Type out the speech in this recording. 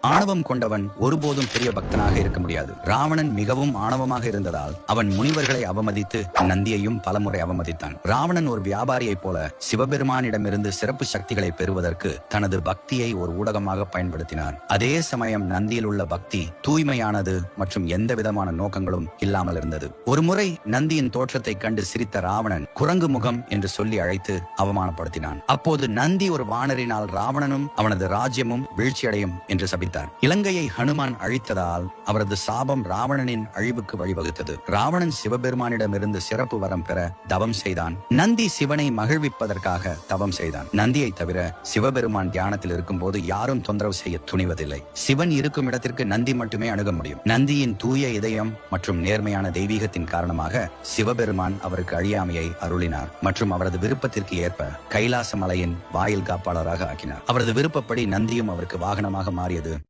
ஆணவம் கொண்டவன் ஒருபோதும் பெரிய பக்தனாக இருக்க முடியாது. ராவணன் மிகவும் ஆணவமாக இருந்ததால் அவன் முனிவர்களை அவமதித்து நந்தியையும் பலமுறை அவமதித்தான். ராவணன் ஒரு வியாபாரியைப் போல சிவபெருமானிடமிருந்து சிறப்பு சக்திகளை பெறுவதற்கு தனது பக்தியை ஒரு ஊடகமாக பயன்படுத்தினார். அதே சமயம் நந்தியில் உள்ள பக்தி தூய்மையானது மற்றும் எந்த விதமான நோக்கங்களும் இல்லாமல் இருந்தது. ஒருமுறை நந்தியின் தோற்றத்தை கண்டு சிரித்த ராவணன் குரங்கு முகம் என்று சொல்லி அழைத்து அவமானப்படுத்தினான். அப்போது நந்தி ஒரு வானரினால் ராவணனும் அவனது ராஜ்யமும் வீழ்ச்சியடையும் என்று சபித்தார். இலங்கையை ஹனுமான் அழித்ததால் அவரது சாபம் ராவணனின் அழிவுக்கு வழிவகுத்தது. ராவணன் சிவபெருமானிடமிருந்து சிறப்பு வரம் பெற தவம் செய்தான். நந்தி சிவனை மகிழ்விப்பதற்காக தவம் செய்தான். நந்தியை தவிர சிவபெருமான் தியானத்தில் இருக்கும் போது யாரும் தொந்தரவு செய்ய துணிவதில்லை. சிவன் இருக்கும் இடத்திற்கு நந்தி மட்டுமே அணுக முடியும். நந்தியின் தூய இதயம் மற்றும் நேர்மையான தெய்வீகத்தின் காரணமாக சிவபெருமான் அவருக்கு அழியாமையை அருளினார் மற்றும் அவரது விருப்பத்திற்கு ஏற்ப கைலாச மலையின் வாயில் காப்பாளராக ஆக்கினார். அவரது விருப்பப்படி நந்தியும் அவருக்கு வாகனமாக மாறியது.